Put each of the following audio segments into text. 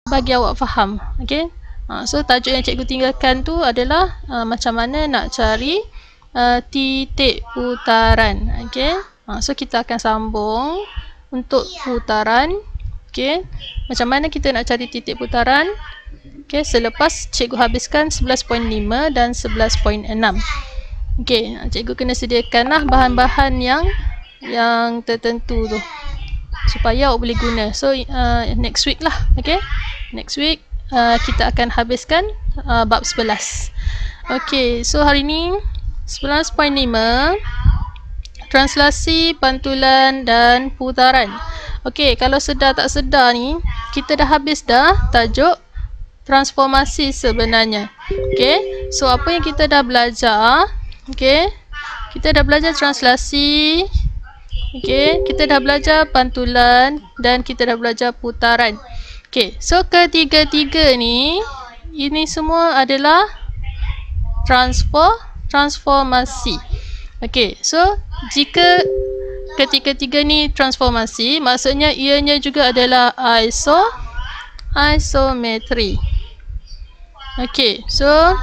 bagi awak faham. Okey. So tajuk yang cikgu tinggalkan tu adalah macam mana nak cari titik putaran. Okey. So kita akan sambung untuk putaran. Okey. Macam mana kita nak cari titik putaran? Okey, selepas cikgu habiskan 11.5 dan 11.6. Okey, cikgu kena sediakanlah bahan-bahan yang tertentu tu supaya awak boleh guna. So next week lah. Okey. Next week kita akan habiskan bab 11. Okey, so hari ni 11.5 translasi, pantulan dan putaran. Okey, kalau sedar tak sedar ni kita dah habis dah tajuk transformasi sebenarnya. Okey, so apa yang kita dah belajar? Okey, kita dah belajar translasi. Okey, kita dah belajar pantulan dan kita dah belajar putaran. Okey, so ketiga-tiga ni, ini semua adalah transformasi. Okey, so jika ketiga-tiga ni transformasi, maksudnya ianya juga adalah isometri. Okey, so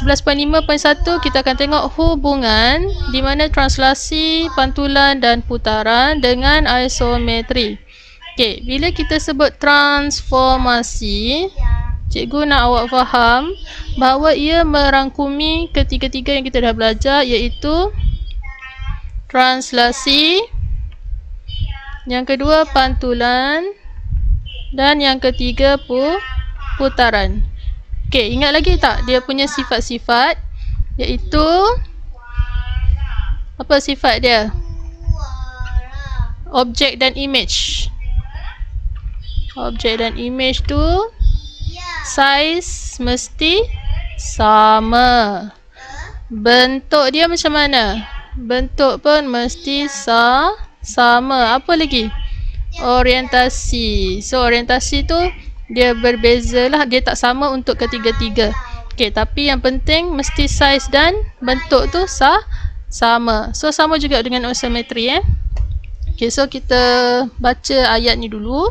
11.5.1 kita akan tengok hubungan di mana translasi, pantulan dan putaran dengan isometri. Okey, bila kita sebut transformasi, cikgu nak awak faham bahawa ia merangkumi ketiga-tiga yang kita dah belajar, iaitu translasi, yang kedua pantulan dan yang ketiga putaran. Okey, ingat lagi tak dia punya sifat-sifat, iaitu apa sifat dia? Objek dan image. Objek dan image tu size mesti sama. Bentuk dia macam mana? Bentuk pun mesti sama. Apa lagi? Orientasi. So orientasi tu dia berbeza lah, dia tak sama untuk ketiga-tiga. Okey, tapi yang penting mesti size dan bentuk tu sama. So sama juga dengan isometri. Okey, so kita baca ayat ni dulu.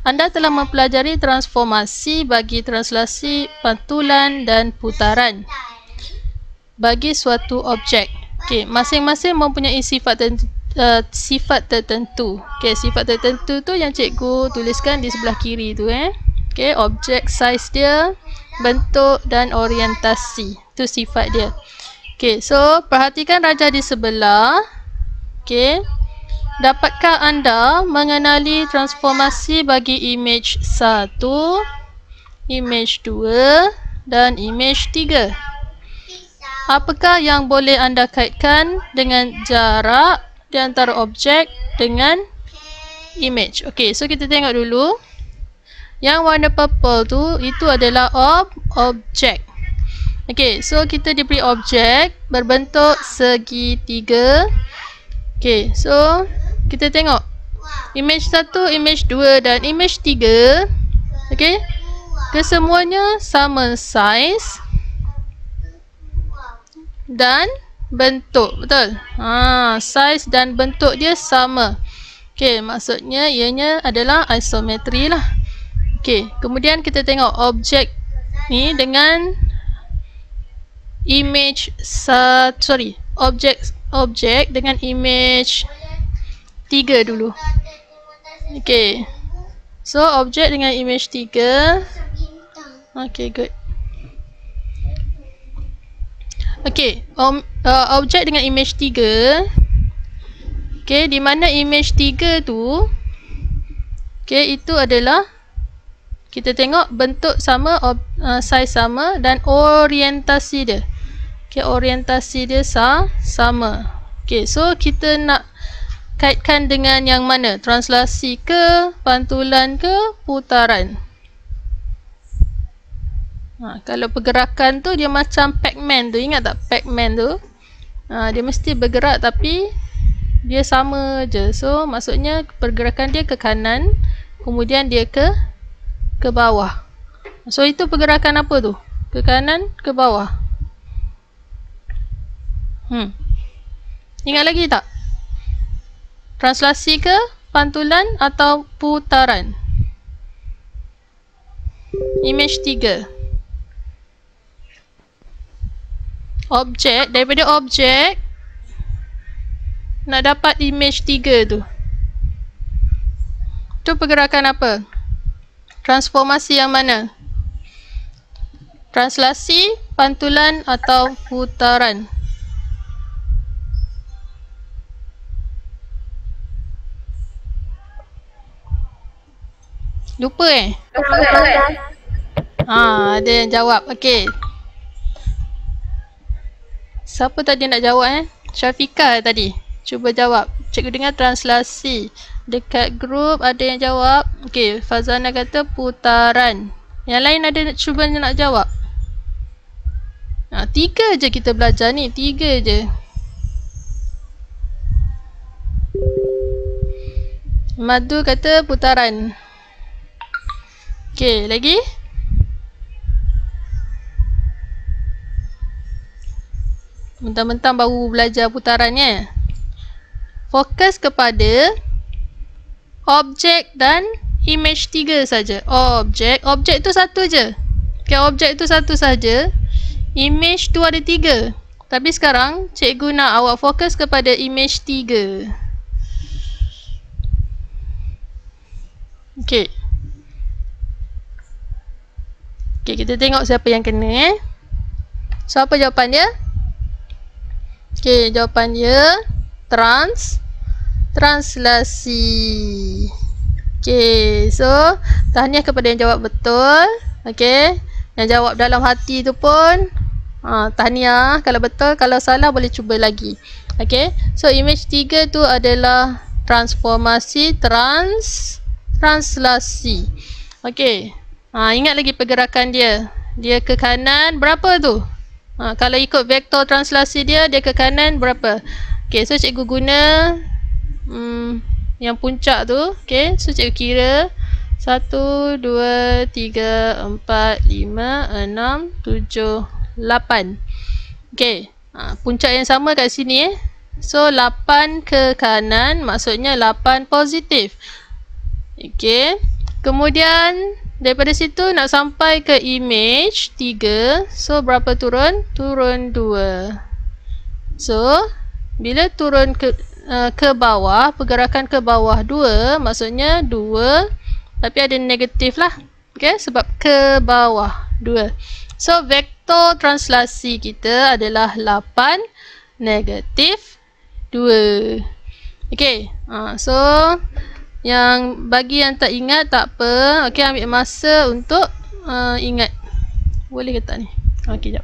Anda telah mempelajari transformasi bagi translasi, pantulan dan putaran bagi suatu objek. Okey, masing-masing mempunyai sifat tertentu. Okey, sifat tertentu tu yang cikgu tuliskan di sebelah kiri tu. Okey, objek, size dia, bentuk dan orientasi. Tu sifat dia. Okey, so perhatikan rajah di sebelah. Okey. Dapatkah anda mengenali transformasi bagi image 1, image 2 dan image 3? Apakah yang boleh anda kaitkan dengan jarak di antara objek dengan image? Okey, so kita tengok dulu. Yang warna purple tu, itu adalah objek. Okey, so kita diberi objek berbentuk segitiga. Okey, so kita tengok image 1, image 2 dan image 3. Okey, kesemuanya sama size dan bentuk, betul? Size dan bentuk dia sama. Okey, maksudnya ianya adalah isometri lah. Okey, kemudian kita tengok objek ni dengan image objek dengan image 3 dulu. Okey, so objek dengan image 3. Okey, good. Okey, objek dengan image 3. Okey, di mana image 3 tu, okey, itu adalah kita tengok bentuk sama, size sama dan orientasi dia. Okey, orientasi dia sama. Okey, so kita nak kaitkan dengan yang mana? Translasi ke, pantulan ke, putaran? Kalau pergerakan tu dia macam Pac-Man tu, ingat tak Pac-Man tu? Dia mesti bergerak tapi dia sama je. So maksudnya pergerakan dia ke kanan, kemudian dia ke bawah. So itu pergerakan apa tu? Ke kanan, ke bawah. Ingat lagi tak? Translasi ke, pantulan atau putaran? image 3. Objek, daripada objek nak dapat image 3 tu. Tu pergerakan apa? Transformasi yang mana? Translasi, pantulan atau putaran? Lupa ada yang jawab. Okey. Siapa tadi nak jawab Syafiqah tadi. Cuba jawab. Cikgu dengar translasi. Dekat grup ada yang jawab. Okey, Fazana kata putaran. Yang lain ada cuba nak jawab. 3 je kita belajar ni. 3 je. Madu kata putaran. Okey, lagi? Mentang-mentang baru belajar putarannya. Fokus kepada objek dan image 3 saja. Objek tu satu je. Okay, objek tu satu saja. Image tu ada 3. Tapi sekarang cikgu nak awak fokus kepada image 3. Okay. Okay, kita tengok siapa yang kena So, apa jawapan dia? Okay, jawapan dia translasi. Okay, so tahniah kepada yang jawab betul. Okay, yang jawab dalam hati tu pun tahniah kalau betul. Kalau salah boleh cuba lagi. Okay, so image 3 tu adalah transformasi, translasi. Okay, ingat lagi pergerakan dia. Dia ke kanan berapa tu? Kalau ikut vektor translasi dia ke kanan berapa? Okay, so cikgu guna yang puncak tu. Okay, so cikgu kira 1, 2, 3, 4, 5, 6, 7, 8. Okay, puncak yang sama kat sini So 8 ke kanan maksudnya 8 positif. Okay, kemudian daripada situ nak sampai ke image 3. So berapa turun? Turun 2. So bila turun ke bawah, pergerakan ke bawah 2 maksudnya 2 tapi ada negatif lah. Okay, sebab ke bawah 2. So vektor translasi kita adalah 8 negatif 2. Okay, so yang bagi yang tak ingat tak apa. Okay, ambil masa untuk ingat. Boleh ke tak ni? Okay, jap.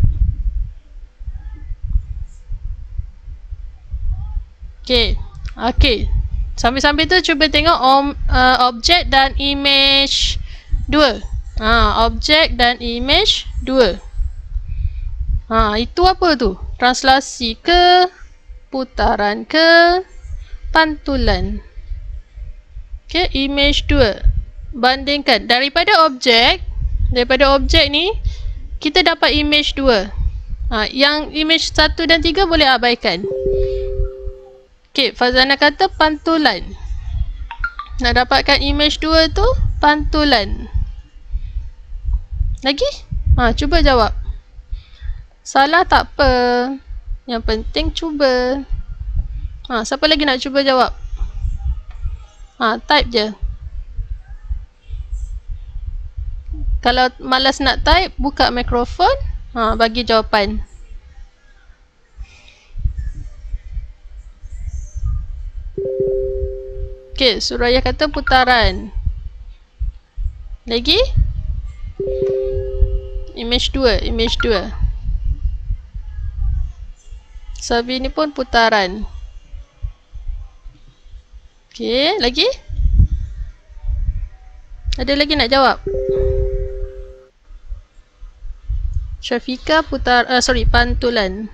Okay. Okay. Sambil-sambil tu cuba tengok objek dan image 2. Objek dan image 2. Itu apa tu? Translasi ke, putaran ke, pantulan. Okay, image 2. Bandingkan daripada objek ni kita dapat image 2. Yang image 1 dan 3 boleh abaikan. Okay, Fazana kata pantulan. Nak dapatkan image 2 tu pantulan. Lagi? Cuba jawab. Salah tak apa. Yang penting cuba. Siapa lagi nak cuba jawab? Type je. Kalau malas nak type, buka mikrofon, bagi jawapan. Okay, Suraya kata putaran. Lagi? Image 2, image 2. Sabi ni pun putaran. Okay, lagi? Ada lagi nak jawab? Syafiqah pantulan.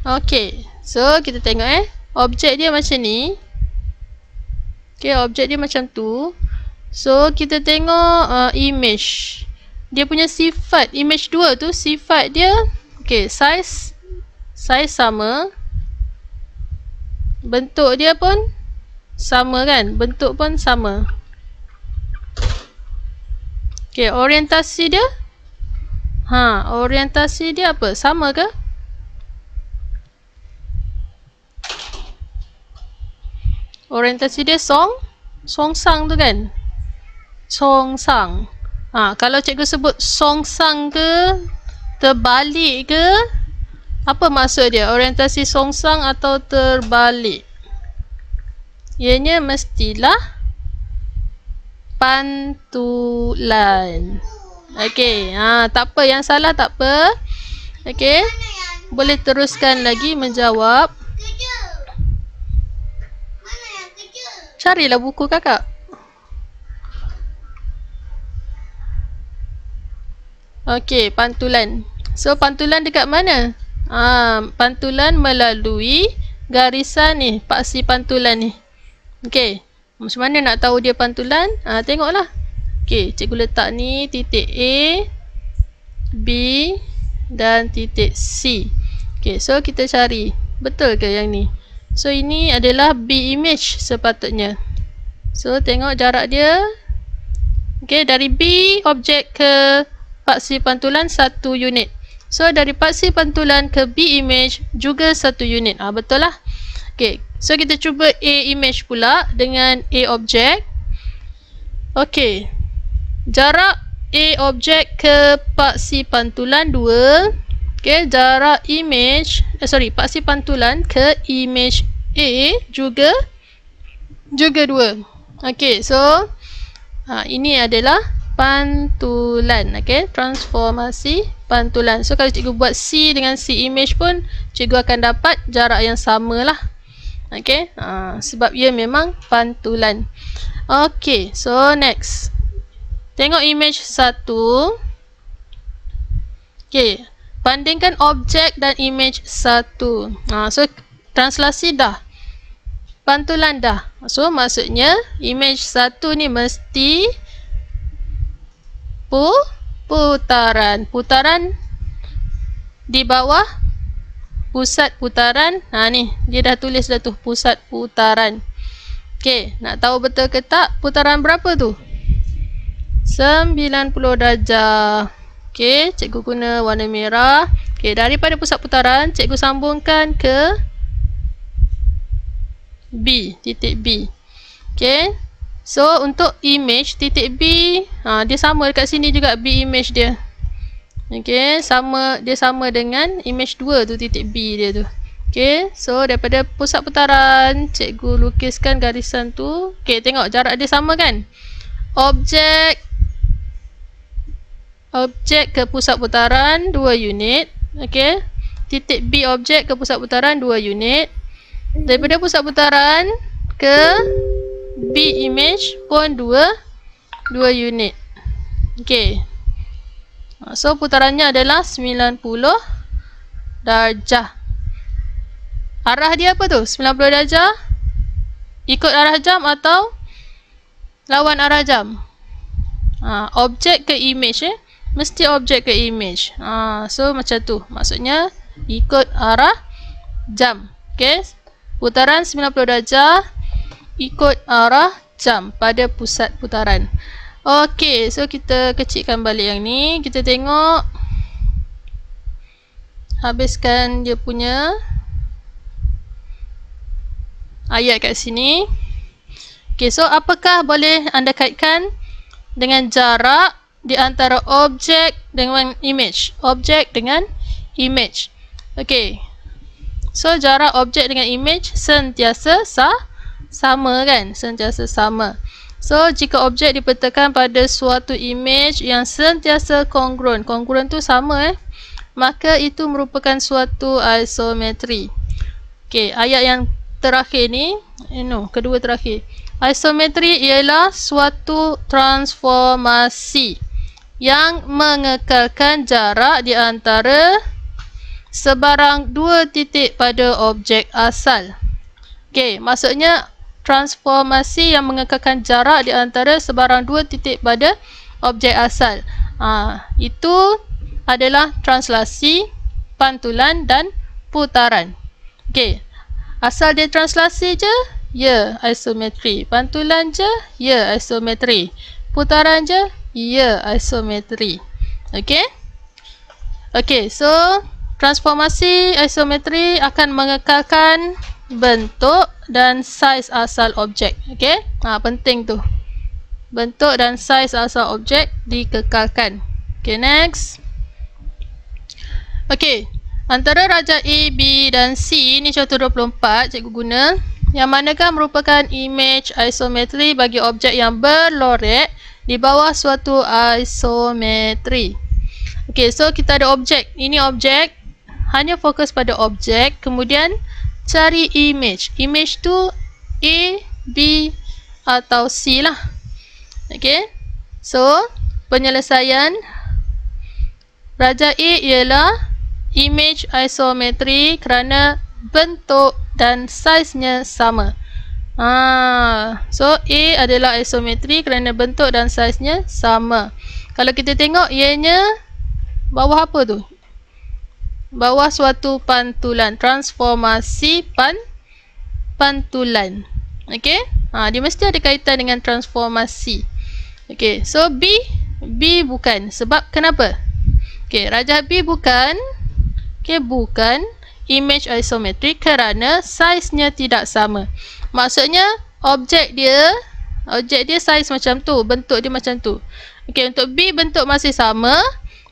Okay, so kita tengok objek dia macam ni. Okay, objek dia macam tu. So kita tengok image. Dia punya sifat image 2 tu, sifat dia okay, size sama. Bentuk dia pun sama kan? Bentuk pun sama. Okey, orientasi dia? Orientasi dia apa? Sama ke? Orientasi dia songsang tu kan? Songsang. Kalau cikgu sebut songsang ke, terbalik ke, apa maksud dia? Orientasi songsang atau terbalik? Ianya mestilah pantulan. Okey, tak apa, yang salah tak apa. Okey, boleh teruskan lagi menjawab. Carilah buku kakak. Okey, pantulan. So, pantulan dekat mana? Pantulan melalui garisan ni, paksi pantulan ni. Okey, macam mana nak tahu dia pantulan? Tengoklah. Okey, cikgu letak ni titik A, B dan titik C. Okey, so kita cari. Betul ke yang ni? So, ini adalah B image sepatutnya. So, tengok jarak dia. Okey, dari B objek ke paksi pantulan 1 unit. So, dari paksi pantulan ke B image juga 1 unit. Betul lah. Okey, so kita cuba A image pula dengan A objek. Okey, jarak A objek ke paksi pantulan 2. Okey, jarak image, paksi pantulan ke image A juga 2. Okey, so ini adalah pantulan. Okey, transformasi pantulan. So, kalau cikgu buat C dengan C image pun, cikgu akan dapat jarak yang sama lah. Okey, sebab ia memang pantulan. Okey, so next. Tengok image 1. Okey, bandingkan objek dan image 1. So, translasi dah. Pantulan dah. So, maksudnya image 1 ni mesti putaran. Putaran di bawah pusat putaran. Ni, dia dah tulis dah tu, pusat putaran. Okey, nak tahu betul ke tak putaran berapa tu? 90 darjah. Okey, cikgu guna warna merah. Okey, daripada pusat putaran, cikgu sambungkan ke B, titik B. Okey, so untuk image titik B, dia sama dekat sini juga B image dia. Okey, dia sama dengan image 2 tu, titik B dia tu. Okey, so daripada pusat putaran, cikgu lukiskan garisan tu. Okey, tengok jarak dia sama kan? Objek ke pusat putaran 2 unit. Okey, titik B objek ke pusat putaran 2 unit. Daripada pusat putaran ke B image pun 2 unit. Okey, so putarannya adalah 90 darjah. Arah dia apa tu? 90 darjah ikut arah jam atau lawan arah jam? Objek ke image mesti objek ke image. So macam tu. Maksudnya ikut arah jam. Okey, putaran 90 darjah ikut arah jam pada pusat putaran. Okey, so kita kecilkan balik yang ni. Kita tengok. Habiskan dia punya ayat kat sini. Okey, so apakah boleh anda kaitkan dengan jarak di antara objek dengan image? Objek dengan image. Okey, so jarak objek dengan image sentiasa sama kan? Sentiasa sama. So, jika objek dipetakan pada suatu image yang sentiasa kongruent. Kongruent tu sama maka itu merupakan suatu isometri. Okey, ayat yang terakhir ni, kedua terakhir. Isometri ialah suatu transformasi yang mengekalkan jarak di antara sebarang dua titik pada objek asal. Okey, maksudnya transformasi yang mengekalkan jarak di antara sebarang dua titik pada objek asal. Itu adalah translasi, pantulan dan putaran. Okey, asal dia translasi je, ya isometri. Pantulan je, ya isometri. Putaran je, Ya, isometri. Okay. Okay, so transformasi isometri akan mengekalkan bentuk dan saiz asal objek. Okay. Penting tu. Bentuk dan saiz asal objek dikekalkan. Okay, next. Okay. Antara rajah A, B dan C ni contoh 24 cikgu guna. Yang manakah merupakan image isometri bagi objek yang berlorek di bawah suatu isometri. Okay, so kita ada objek. Ini objek. Hanya fokus pada objek. Kemudian cari image. Image tu A, B atau C lah. Okay. So, penyelesaian rajah A ialah image isometri kerana bentuk dan saiznya sama. So A adalah isometri kerana bentuk dan saiznya sama. Kalau kita tengok ianya bawah apa tu? Bawah suatu pantulan, transformasi pantulan. Okey? Dia mesti ada kaitan dengan transformasi. Okey, so B bukan. Sebab kenapa? Okey, rajah B bukan. Okey, bukan image isometri kerana saiznya tidak sama. Maksudnya objek dia saiz macam tu, bentuk dia macam tu. Okey, untuk B bentuk masih sama,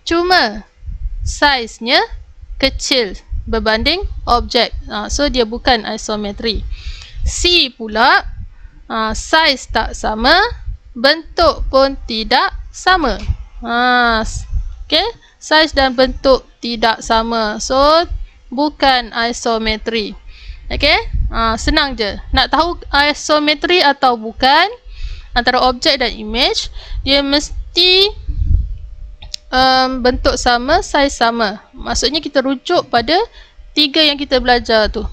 cuma saiznya kecil berbanding objek. So dia bukan isometri. C pula saiz tak sama, bentuk pun tidak sama. Okey, saiz dan bentuk tidak sama. So bukan isometri. Okey? Senang je. Nak tahu isometri atau bukan antara objek dan image, dia mesti bentuk sama, saiz sama. Maksudnya kita rujuk pada 3 yang kita belajar tu.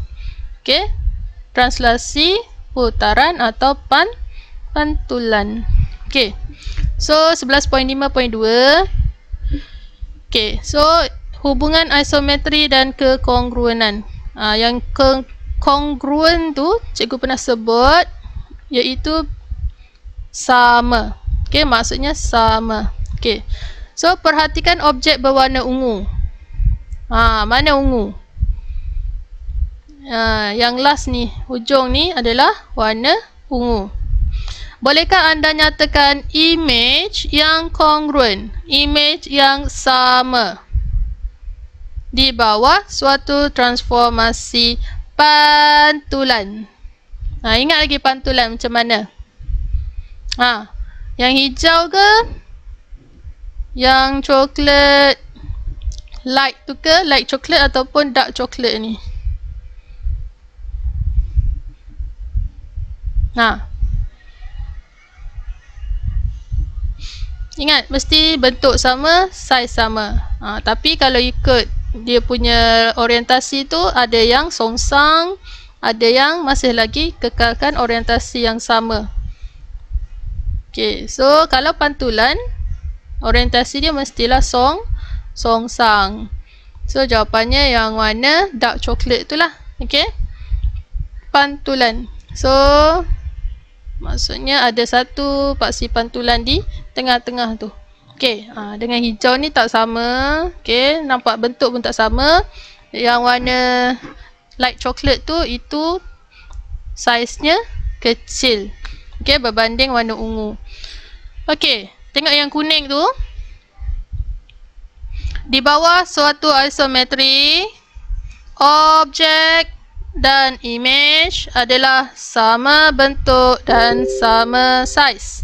Okey? Translasi, putaran atau pantulan. Okey. So 11.5.2. Okey. So hubungan isometri dan kekongruenan. Yang kongruen tu cikgu pernah sebut, iaitu sama. Okey, maksudnya sama. Okey. So perhatikan objek berwarna ungu. Mana ungu? Yang last ni, hujung ni adalah warna ungu. Bolehkah anda nyatakan image yang kongruen, image yang sama di bawah suatu transformasi pantulan? Ingat lagi pantulan macam mana? Yang hijau ke? Yang coklat light tu ke? Light coklat ataupun dark coklat ni? Ingat, mesti bentuk sama, saiz sama. Tapi kalau ikut dia punya orientasi tu, ada yang songsang, ada yang masih lagi kekalkan orientasi yang sama. Okay, so kalau pantulan, orientasi dia mestilah songsang. So jawapannya yang warna dark coklat tu lah. Okay, pantulan. So maksudnya ada satu paksi pantulan di tengah-tengah tu. Okey, dengan hijau ni tak sama. Okey, nampak bentuk pun tak sama. Yang warna light coklat tu, itu saiznya kecil. Okey, berbanding warna ungu. Okey, tengok yang kuning tu. Di bawah suatu isometri, objek dan image adalah sama bentuk dan sama saiz.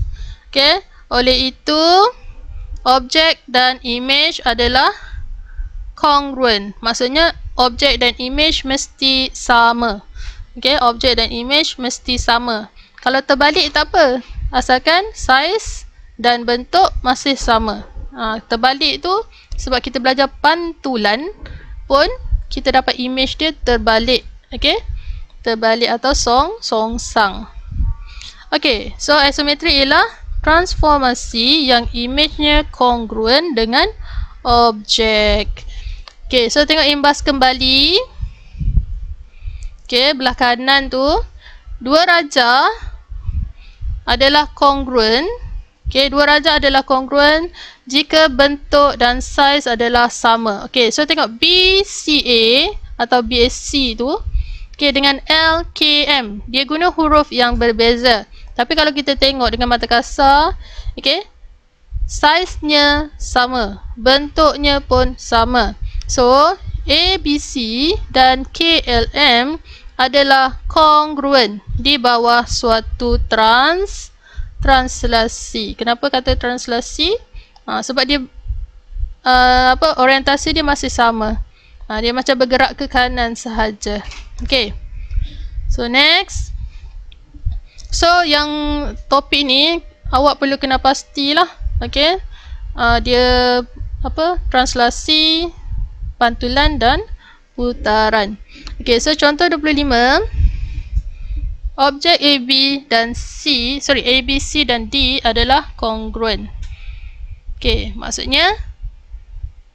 Okey, oleh itu objek dan image adalah kongruen. Maksudnya objek dan image mesti sama. Okey, objek dan image mesti sama. Kalau terbalik tak apa, asalkan saiz dan bentuk masih sama. Terbalik tu sebab kita belajar pantulan pun kita dapat image dia terbalik. Okey, terbalik atau songsang. Okey, so isometri ialah transformasi yang image-nya kongruen dengan objek. Okey, so tengok imbas kembali. Okey, belah kanan tu, dua rajah adalah kongruen Okay, dua rajah adalah kongruen jika bentuk dan saiz adalah sama. Okay, so tengok BCA atau BSC tu, okay, dengan LKM, dia guna huruf yang berbeza. Tapi kalau kita tengok dengan mata kasar, okay, saiznya sama, bentuknya pun sama. So, ABC dan KLM adalah kongruen di bawah suatu translasi. Kenapa kata translasi? Sebab dia orientasi dia masih sama. Dia macam bergerak ke kanan sahaja. Okay. So next. So yang topik ni awak perlu kena pastilah. Okay. Dia translasi, pantulan dan putaran. Okay, so contoh 25. Objek AB C dan D adalah kongruen. Okay, maksudnya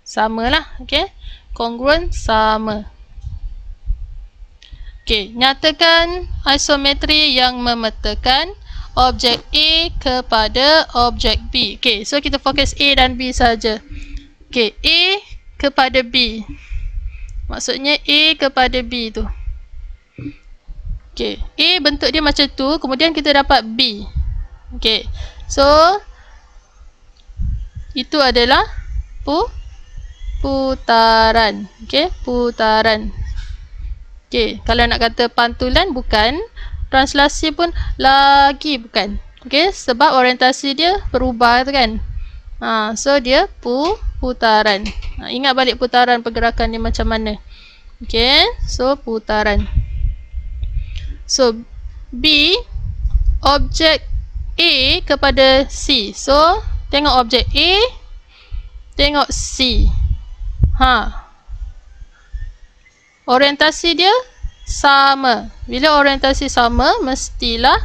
samalah. Okay, kongruen sama. Okay, nyatakan isometri yang memetakan objek A kepada objek B. Okay, so kita fokus A dan B saja. Okay, A kepada B. Maksudnya A kepada B tu. Okay, A bentuk dia macam tu, kemudian kita dapat B. Okay, so itu adalah putaran. Okay, putaran. Okay, kalau nak kata pantulan bukan, translasi pun lagi bukan. Okay, sebab orientasi dia berubah tu kan. So dia putaran. Ingat balik putaran pergerakan dia macam mana. Okay, so putaran. So, B, objek A kepada C. So, tengok objek A, tengok C. Orientasi dia sama. Bila orientasi sama, mestilah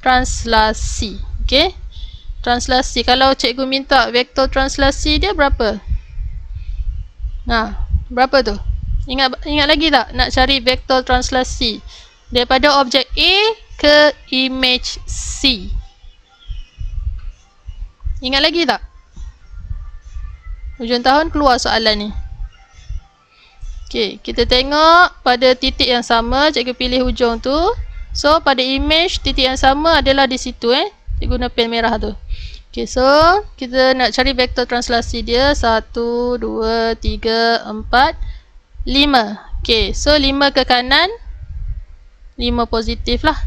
translasi. Okay? Translasi. Kalau cikgu minta vektor translasi dia berapa? Berapa tu? Ingat lagi tak nak cari vektor translasi daripada objek A ke image C? Ingat lagi tak? Hujung tahun keluar soalan ni. Okay, kita tengok pada titik yang sama, cikgu pilih hujung tu. So, pada image, titik yang sama adalah di situ Cikgu guna pen merah tu. Okay, so kita nak cari vektor translasi dia. 1, 2, 3, 4, 5. Okay, so 5 ke kanan, 5 positif lah.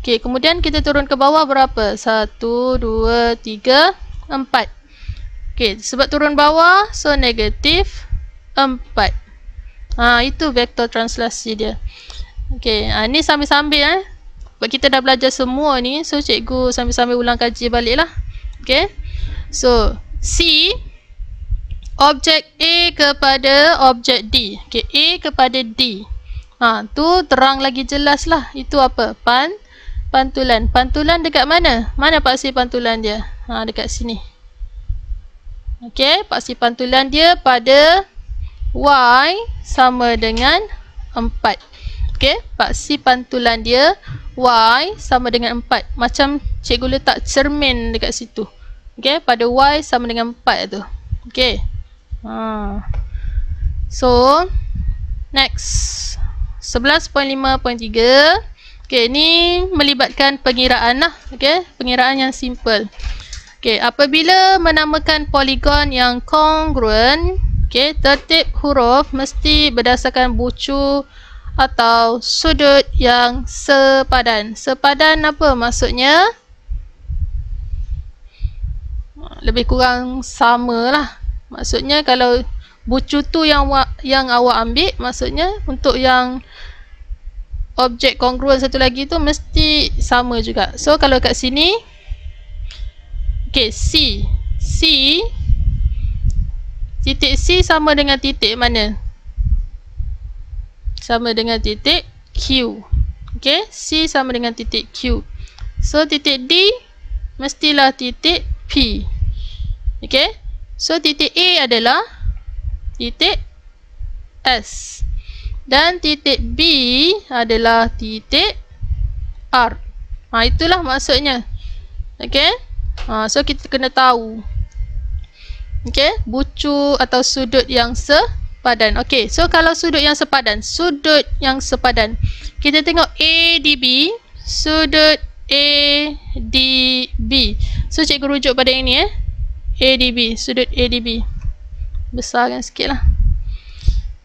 Okay, kemudian kita turun ke bawah berapa? 1, 2, 3, 4. Okay, sebab turun bawah, so negatif 4. Itu vektor translasi dia. Okay, ni sambil-sambil sebab kita dah belajar semua ni, so cikgu sambil-sambil ulang kaji balik lah. Okay, so C, objek A kepada objek D. Okay, A kepada D. Tu terang lagi jelas lah. Itu apa? Pantulan. Pantulan dekat mana? Mana paksi pantulan dia? Dekat sini. Okay, paksi pantulan dia pada Y sama dengan 4. Okay, paksi pantulan dia Y sama dengan 4. Macam cikgu letak cermin dekat situ. Okay, pada Y sama dengan 4 tu. Okay. So, next. 11.5.3. Okay, ni melibatkan pengiraan lah. Okay, pengiraan yang simple. Okay, apabila menamakan poligon yang kongruen, okay, tertib huruf mesti berdasarkan bucu atau sudut yang sepadan. Sepadan apa maksudnya? Lebih kurang sama lah. Maksudnya kalau bucu tu yang awak ambil, maksudnya untuk yang objek kongruen satu lagi tu mesti sama juga. So kalau kat sini, okay, C, titik C sama dengan titik mana? Sama dengan titik Q. Okay, C sama dengan titik Q. So titik D mestilah titik P. Okay, so titik A adalah titik S. Dan titik B adalah titik R. Itulah maksudnya. Okay, So kita kena tahu. Okay, bucu atau sudut yang sepadan. Okay, so kalau sudut yang sepadan, kita tengok ADB, sudut ADB. So cikgu rujuk pada yang ni ADB, sudut ADB. Besarkan sikit lah.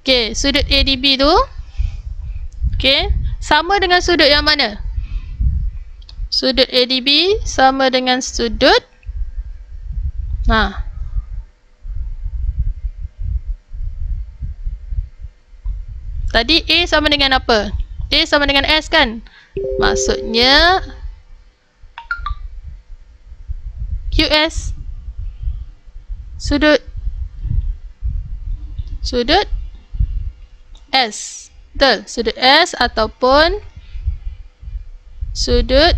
Okay, sudut ADB tu, okay, sama dengan sudut yang mana? Sudut ADB sama dengan sudut tadi A sama dengan apa? A sama dengan S kan? Maksudnya QS sudut S. Betul, sudut S ataupun sudut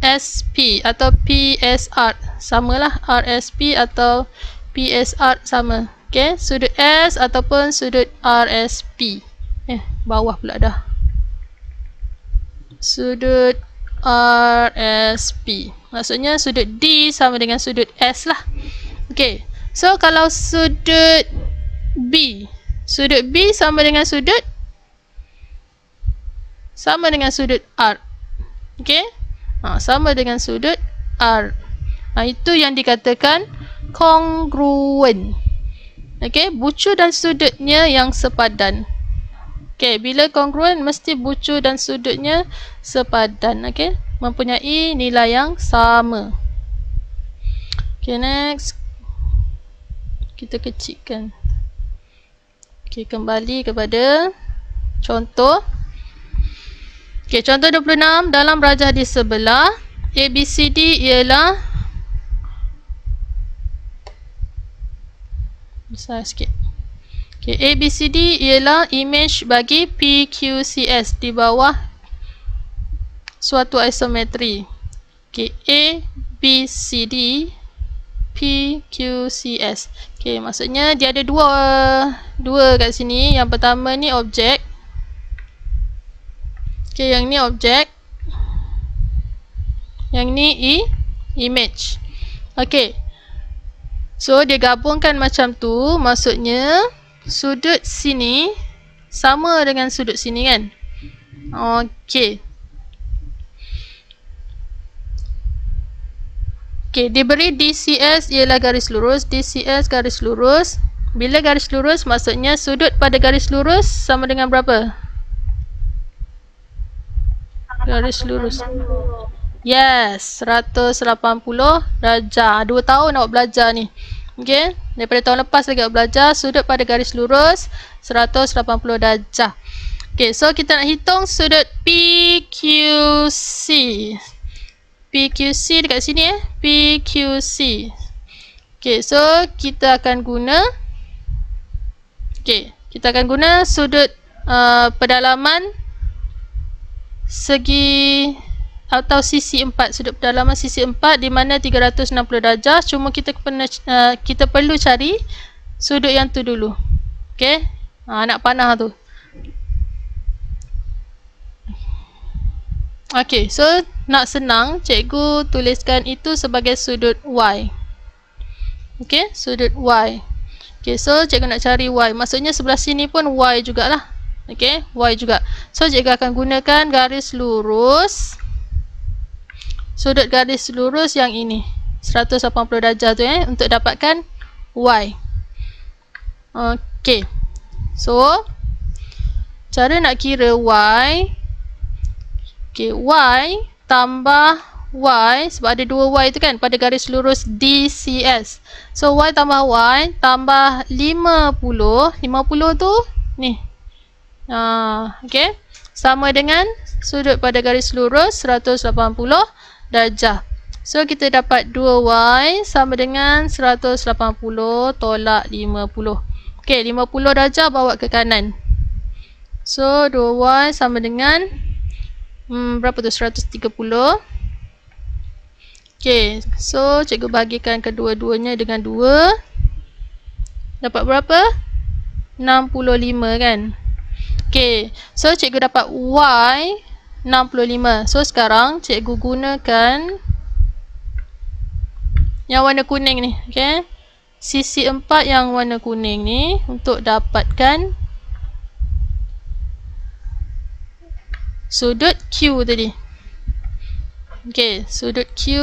RSP atau PSR. Samalah, RSP atau PSR sama. Okay, sudut S ataupun sudut RSP. Bawah pula dah. Sudut RSP. Maksudnya sudut D sama dengan sudut S lah. Okay, so kalau sudut B sama dengan sudut R. Okay, sama dengan sudut R. Itu yang dikatakan kongruen. Okay, bucu dan sudutnya yang sepadan. Okay, bila kongruen mesti bucu dan sudutnya sepadan. Okay, mempunyai nilai yang sama. Okay, next. Kita kecilkan. Okay, kembali kepada contoh. Okay, contoh 26. Dalam rajah di sebelah, ABCD ialah besar sikit. Okay, ABCD ialah image bagi PQCS di bawah suatu isometri. Okay, ABCD PQCS. Okay, maksudnya dia ada dua kat sini. Yang pertama ni objek. Okay, yang ni objek. Yang ni image. Okay, so dia gabungkan macam tu. Maksudnya sudut sini sama dengan sudut sini kan. Okay. Okay, diberi DCS ialah garis lurus. DCS garis lurus. Bila garis lurus maksudnya sudut pada garis lurus sama dengan berapa? Garis lurus. Yes, 180 darjah. 2 tahun awak belajar ni. Okay, daripada tahun lepas lagi awak belajar sudut pada garis lurus 180 darjah. Okay, so kita nak hitung sudut PQC. PQC dekat sini PQC. Okay, so kita akan guna sudut pedalaman segi atau sisi 4, sudut pedalaman sisi 4 di mana 360 darjah. Cuma kita perlu cari sudut yang tu dulu. Okay, nak panah tu. Okay, so nak senang cikgu tuliskan itu sebagai sudut Y. Okay, sudut Y. Okay, so cikgu nak cari Y. Maksudnya sebelah sini pun Y jugalah. Okay, Y juga. So cikgu akan gunakan garis lurus. Sudut garis lurus yang ini 180 darjah tu untuk dapatkan Y. Okay, so cara nak kira Y. Okay, Y tambah Y, sebab ada 2 Y tu kan pada garis lurus DCS. So Y tambah Y tambah 50. 50 tu ni. Okay, sama dengan sudut pada garis lurus 180 darjah. So kita dapat 2Y sama dengan 180 tolak 50. Okay, 50 darjah bawa ke kanan. So 2Y sama dengan berapa tu? 130. Okay, so cikgu bahagikan kedua-duanya dengan 2. Dapat berapa? 65 kan? Okay, so cikgu dapat Y 65. So sekarang cikgu gunakan yang warna kuning ni, okay? Sisi 4 yang warna kuning ni untuk dapatkan sudut Q tadi. Okay, sudut Q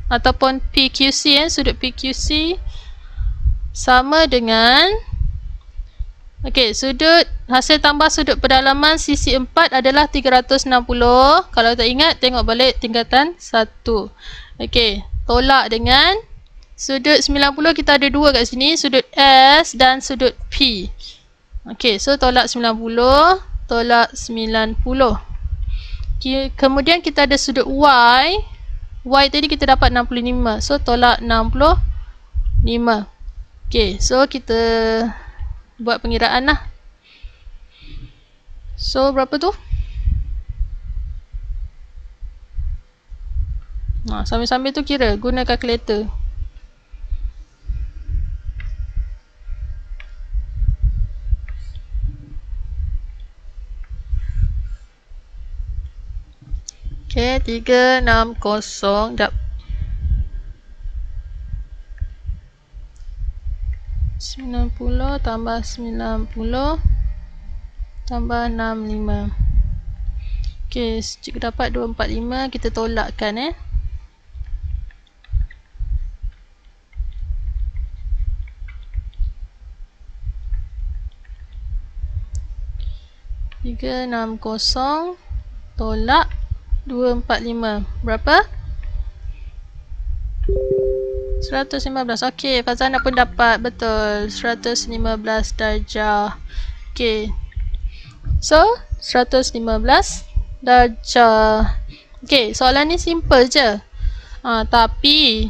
ataupun PQC, sudut PQC sama dengan, okay, sudut hasil tambah sudut pedalaman sisi 4 adalah 360. Kalau tak ingat, tengok balik tingkatan 1. Okay, tolak dengan sudut 90. Kita ada dua kat sini, sudut S dan sudut P. Okay, so tolak 90, tolak 90. Kemudian kita ada sudut Y. Y tadi kita dapat 65. So tolak 65. Okay, so kita buat pengiraan lah. So berapa tu? Sambil-sambil tu kira, guna kalkulator. Okay, 360 dap 90 tambah 90 tambah 65. Okay, cikgu dapat 245. Kita tolakkan 360 tolak 245. Berapa? 115. Okey, Fazana pun dapat. Betul. 115 darjah. Okey. So, 115 darjah. Okey, soalan ni simple je. Tapi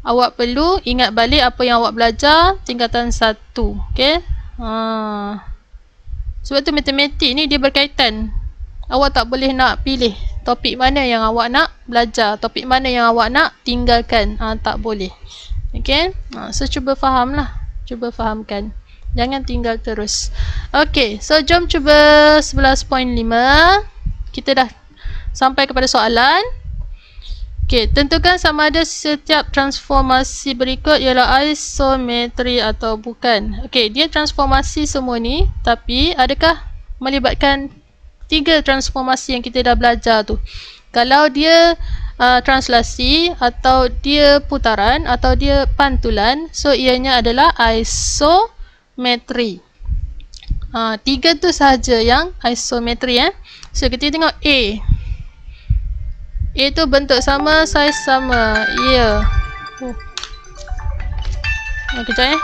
awak perlu ingat balik apa yang awak belajar tingkatan 1. Okey. Sebab tu matematik ni dia berkaitan. Awak tak boleh nak pilih topik mana yang awak nak belajar, topik mana yang awak nak tinggalkan. Tak boleh. Okay. So cuba faham lah. Cuba fahamkan. Jangan tinggal terus. Okay. So jom cuba 11.5. Kita dah sampai kepada soalan. Okay. Tentukan sama ada setiap transformasi berikut ialah isometri atau bukan. Okay. Dia transformasi semua ni. Tapi adakah melibatkan 3 transformasi yang kita dah belajar tu? Kalau dia translasi atau dia putaran atau dia pantulan, so ianya adalah isometri. 3 tu sahaja yang isometri. So kita tengok A. A tu bentuk sama, saiz sama. Ya. Kejap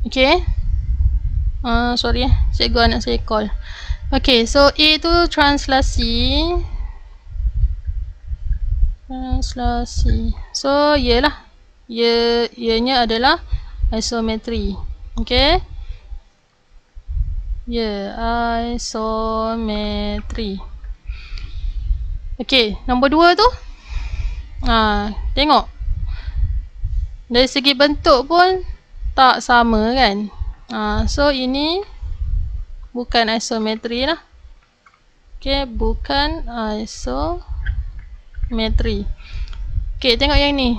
Okay. Sorry cikgu anak saya call. Okay, so A tu translasi. So, ialah. Ianya adalah isometri. Okay. Isometri. Okay, nombor 2 tu. Tengok. Dari segi bentuk pun tak sama kan. So ini bukan isometri lah. Okay, bukan isometri. Okay, tengok yang ni.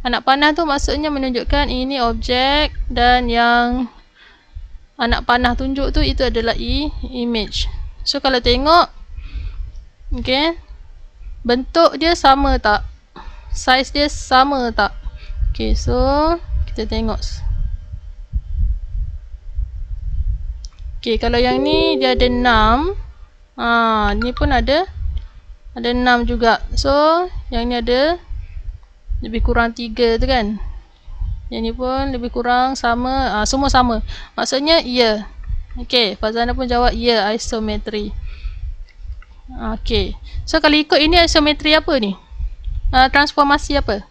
Anak panah tu maksudnya menunjukkan ini objek, dan yang anak panah tunjuk tu itu adalah image. So kalau tengok, okay, bentuk dia sama tak? Saiz dia sama tak? Okay, so kita tengok. Okay, kalau yang ni dia ada 6. Ni pun ada 6 juga. So yang ni ada lebih kurang 3 tu kan. Yang ni pun lebih kurang sama. Semua sama. Maksudnya ya. Okay, Fazana pun jawab ya, isometri. Okay, so kalau ikut ini isometri apa ni? Transformasi apa?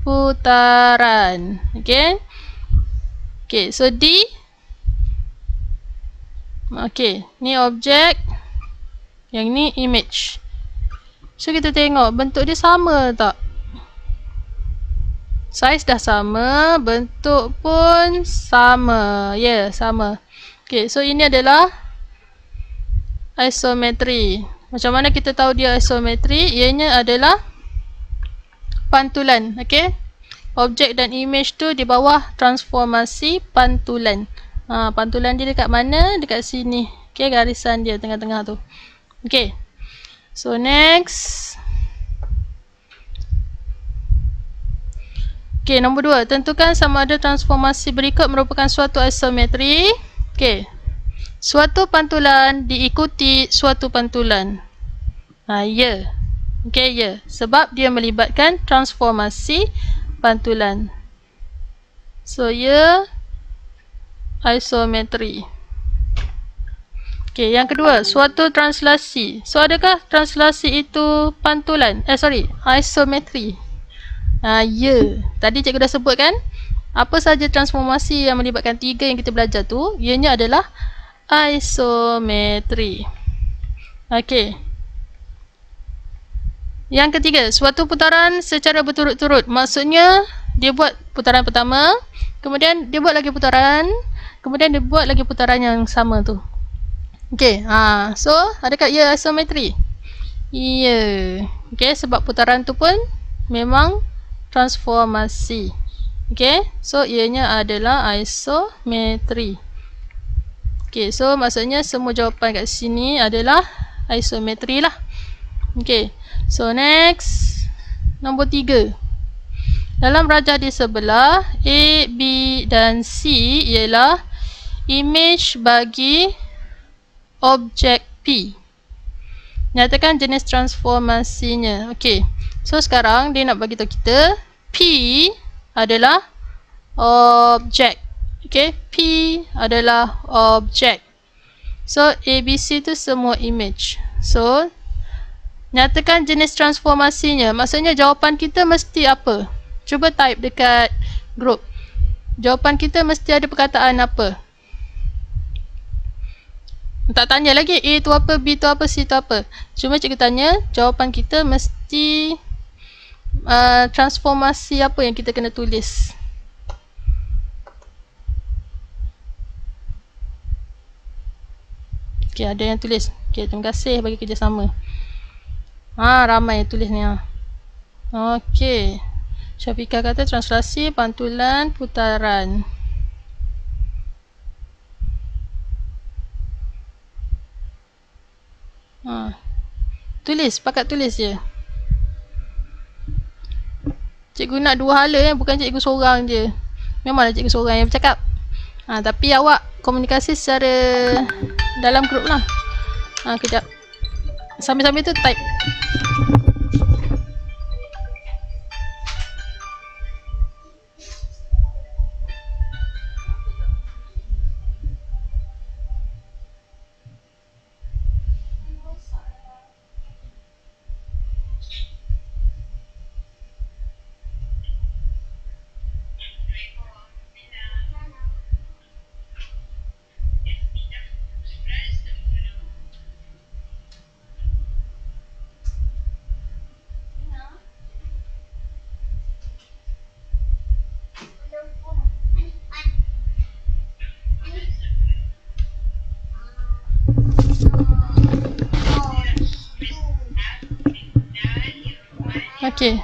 Putaran. Okay. Okay, so D. Okay, ni objek, yang ni image. So kita tengok bentuk dia sama tak? Saiz dah sama, bentuk pun sama. Ya, sama. Okay, so ini adalah isometri. Macam mana kita tahu dia isometri? Ianya adalah pantulan. Okay, objek dan image tu di bawah transformasi pantulan. Pantulan dia dekat mana? Dekat sini. Okay, garisan dia tengah-tengah tu. Okay, so next. Okay, nombor 2. Tentukan sama ada transformasi berikut merupakan suatu isometri. Okay, suatu pantulan diikuti suatu pantulan. Ya. Okay, ya. Sebab dia melibatkan transformasi pantulan. So, ya, isometri. Okay, yang kedua, suatu translasi. So, adakah translasi itu pantulan? Isometri. Ya. Tadi cikgu dah sebut kan? Apa saja transformasi yang melibatkan 3 yang kita belajar tu, ianya adalah isometri. Okay. Yang ketiga, suatu putaran secara berturut-turut. Maksudnya, dia buat putaran pertama, kemudian dia buat lagi putaran, kemudian dia buat lagi putaran yang sama tu. Okay, so adakah ia isometri? Ya. Okay, sebab putaran tu pun memang transformasi. Okay, so ianya adalah isometri. Okay, so maksudnya semua jawapan kat sini adalah isometri lah. Okay, so next, nombor 3. Dalam rajah di sebelah, A, B dan C ialah image bagi objek P. Nyatakan jenis transformasinya. Okay, so sekarang dia nak bagi tahu kita P adalah objek. Okay, P adalah objek. So, A, B, C tu semua image. So, nyatakan jenis transformasinya. Maksudnya jawapan kita mesti apa? Cuba type dekat group. Jawapan kita mesti ada perkataan apa? Tak tanya lagi A tu apa, B tu apa, C tu apa. Cuma cikgu tanya, jawapan kita mesti transformasi apa yang kita kena tulis. Okay, ada yang tulis. Okay, terima kasih bagi kerjasama. Ramai yang tulis ni. Okay, Syafiqah kata translasi, pantulan, putaran. Tulis, pakat tulis je. Cikgu nak 2 hala bukan cikgu seorang je. Memanglah cikgu seorang yang bercakap. Tapi awak komunikasi secara dalam grup lah. Kejap. Sambil-sambil tu type. Okay.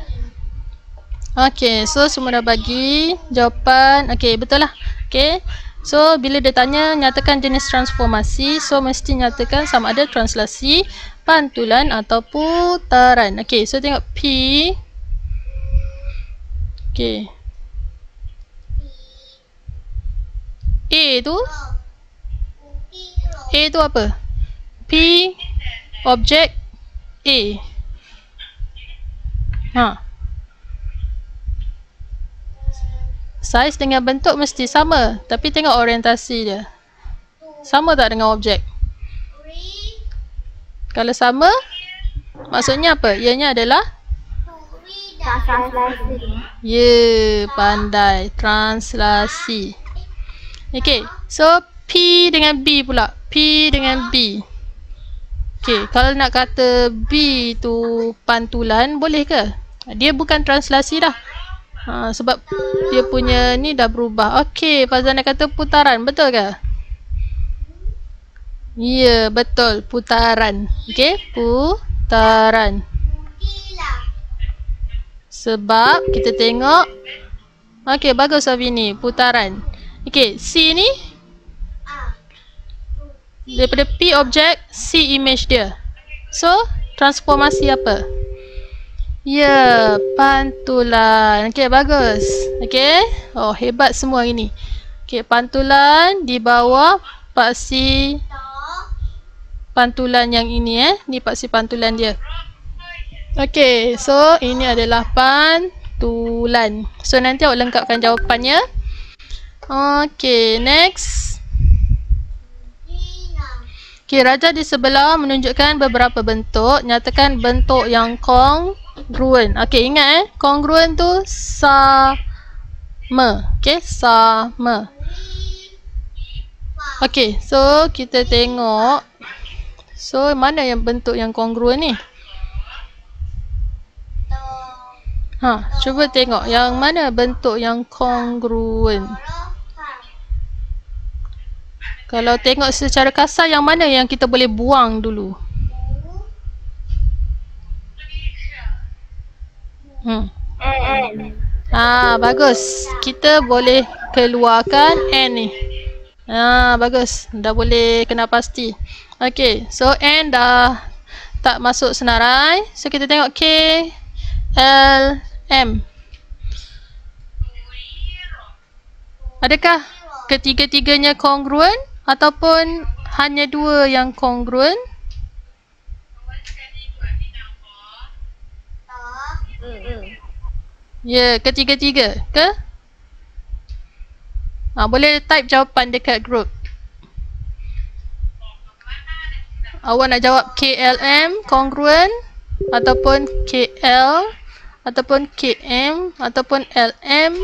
Okay, so semua dah bagi jawapan. Okay, betul lah. Okay, so bila dia tanya nyatakan jenis transformasi, so mesti nyatakan sama ada translasi, pantulan atau putaran. Okay, so tengok P. Okay. A tu apa? P objek A. Saiz dengan bentuk mesti sama, tapi tengok orientasi dia. Sama tak dengan objek? Kalau sama, maksudnya apa? Ianya adalah translasi. Ya, pandai. Translasi. Okay, so P dengan B pula. P dengan B. Okay, kalau nak kata B tu pantulan, boleh ke? Dia bukan translasi dah. Sebab dia punya ni dah berubah. Okay, Fazana kata putaran. Betul ke? Ya, betul. Putaran. Okay, putaran. Sebab kita tengok. Okay, bagus Afini. Putaran. Okay, C ni daripada P objek, C image dia. So, transformasi apa? Ya, pantulan. Okay, bagus. Okay. Oh, hebat semua ini. Okay, pantulan di bawah paksi pantulan yang ini ni paksi pantulan dia. Okay, so ini adalah pantulan. So, nanti awak lengkapkan jawapannya. Okay, next. Okay, raja di sebelah menunjukkan beberapa bentuk. Nyatakan bentuk yang kongruen. Okay, ingat kongruen tu sama. Okay, sama. Okay, so kita tengok. So, mana yang bentuk yang kongruen ni? Cuba tengok yang mana bentuk yang kongruen. Kalau tengok secara kasar, yang mana yang kita boleh buang dulu? Bagus. Kita boleh keluarkan N ni. Bagus. Dah boleh kena pasti. Okay, so N dah tak masuk senarai. So, kita tengok K, L, M. Adakah ketiga-tiganya kongruen? Ataupun hanya dua yang kongruen? Ya, ketiga-tiga ke? Boleh type jawapan dekat group. Awak nak jawab KLM kongruen, ataupun KL, ataupun KM, ataupun LM.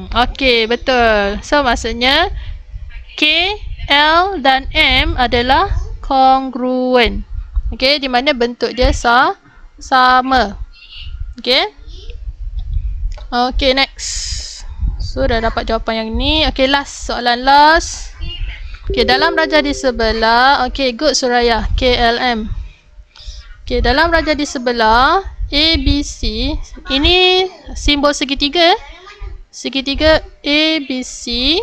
Okay, betul. So, maksudnya K, L dan M adalah kongruen. Okay, di mana bentuk dia sama. Okay. Okay, next. So, dah dapat jawapan yang ni. Okay, last. Soalan last. Okay, dalam raja di sebelah. Okay, good Suraya. KLM. Okay, dalam raja di sebelah A, B, C. Ini simbol segitiga. Segitiga A, B, C.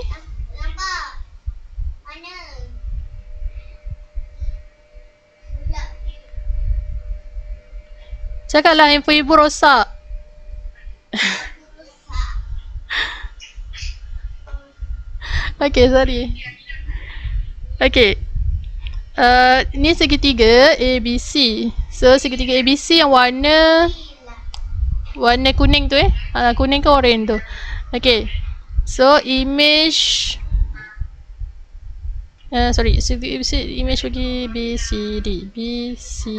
Cakaplah info ibu rosak. Okay, sorry. Okay. Ni segitiga A, B, C. So, segitiga A, B, C yang warna kuning tu kuning ke oren tu. Okay. So, image image bagi B, C, D. B, C.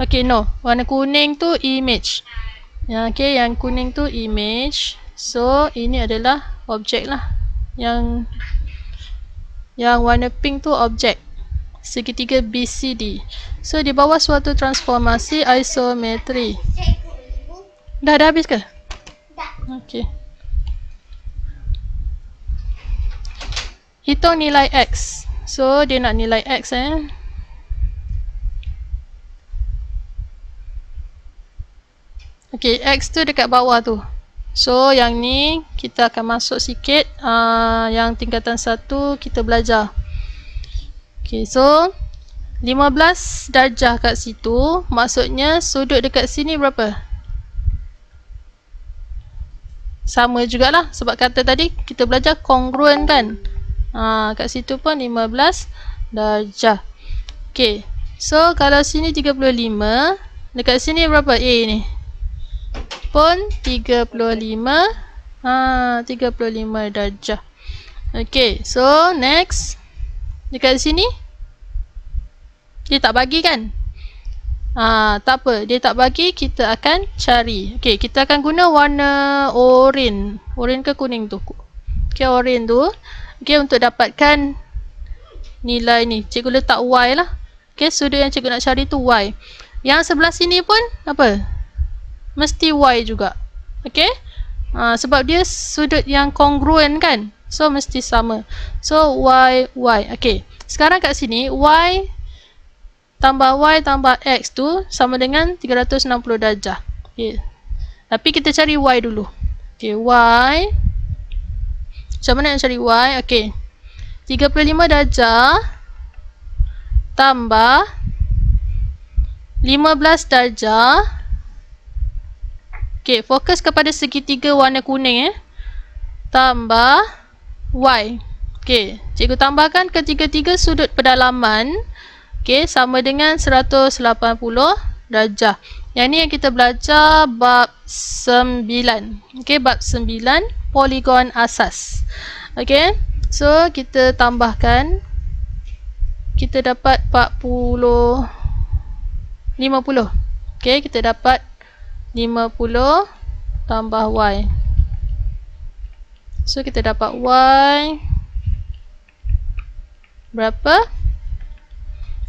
Okay, no. Warna kuning tu image. Okay, yang kuning tu image. So, ini adalah objek lah. Yang warna pink tu objek. Segitiga BCD. So, di bawah suatu transformasi isometri. Dah habis ke? hitung nilai X. So, dia nak nilai X Okay, X tu dekat bawah tu. So, yang ni kita akan masuk sikit. Yang tingkatan 1 kita belajar. Okay, so 15 darjah kat situ. Maksudnya sudut dekat sini berapa? Sama jugalah. Sebab kata tadi kita belajar kongruen kan. Kat situ pun 15 darjah. Okay, so kalau sini 35. Dekat sini berapa A ni? Pun 35 darjah. Okay, so next dekat sini dia tak bagi kan? Tak apa, dia tak bagi, kita akan cari. Okay, kita akan guna warna oranye. Oranye ke kuning tu? Okay, oranye tu. Okay, untuk dapatkan nilai ni, cikgu letak Y lah. Okay, sudut yang cikgu nak cari tu Y. Yang sebelah sini pun apa? Mesti Y juga. Okay, sebab dia sudut yang kongruen kan, so mesti sama. So Y. Okay, sekarang kat sini Y tambah Y tambah X tu sama dengan 360 darjah. Okay, tapi kita cari Y dulu. Okay, Y macam mana nak cari Y? Okay, 35 darjah tambah 15 darjah. Okay, fokus kepada segitiga warna kuning tambah Y. Okay, cikgu tambahkan ketiga-tiga sudut pedalaman. Okay, sama dengan 180 darjah. Yang ni yang kita belajar bab 9. Okay, bab 9 poligon asas. Okay, so kita tambahkan. Kita dapat 50. Okay, kita dapat 50 tambah Y. So, kita dapat Y berapa?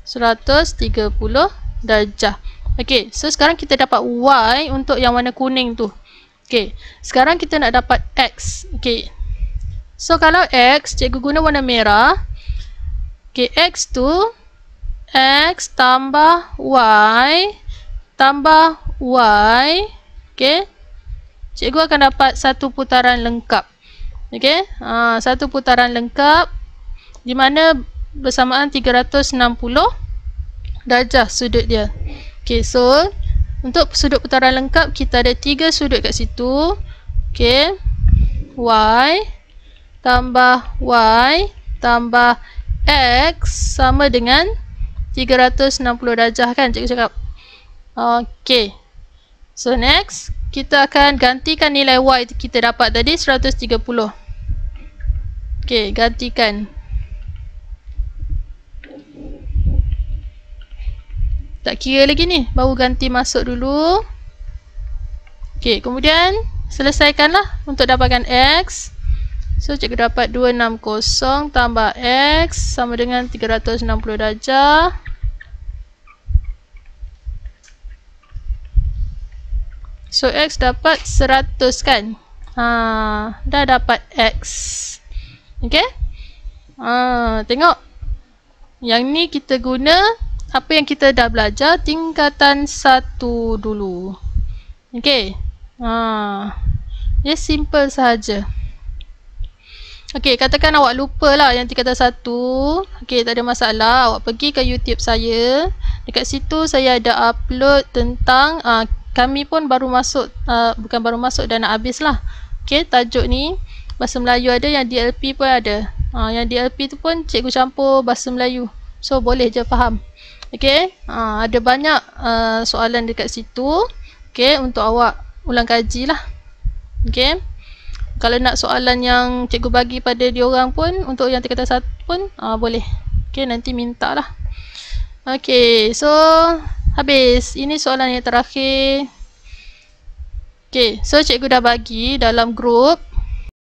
130 darjah. Okay, so sekarang kita dapat Y untuk yang warna kuning tu. Okay, sekarang kita nak dapat X. Okay, so kalau X, cikgu guna warna merah. Okay, X tu X tambah Y tambah Y. Okay, cikgu akan dapat satu putaran lengkap. Okay, satu putaran lengkap di mana bersamaan 360 darjah sudut dia. Okay, so untuk sudut putaran lengkap kita ada 3 sudut kat situ. Okay, Y tambah Y tambah X sama dengan 360 darjah kan cikgu cakap. Okay, so next kita akan gantikan nilai Y kita dapat tadi 130. Okay, gantikan. Tak kira lagi ni, baru ganti masuk dulu. Okay, kemudian selesaikanlah untuk dapatkan X. So, cikgu dapat 260 tambah X sama dengan 360 darjah. So, X dapat 100 kan? Dah dapat X. Okay? Tengok. Yang ni kita guna apa yang kita dah belajar tingkatan 1 dulu. Okay? Dia simple sahaja. Okay, katakan awak lupa lah yang tingkatan 1. Okay, tak ada masalah. Awak pergi ke YouTube saya. Dekat situ saya ada upload tentang kami pun baru masuk, bukan baru masuk, dah nak habis lah. Okay, tajuk ni bahasa Melayu ada, yang DLP pun ada. Yang DLP tu pun cikgu campur bahasa Melayu. So, boleh je faham. Okay, ada banyak soalan dekat situ. Okay, untuk awak ulang kaji lah. Okay, kalau nak soalan yang cikgu bagi pada diorang pun, untuk yang tingkatan 1 pun, boleh. Okay, nanti minta lah. Okay, so habis. Ini soalan yang terakhir. Okay, so cikgu dah bagi dalam grup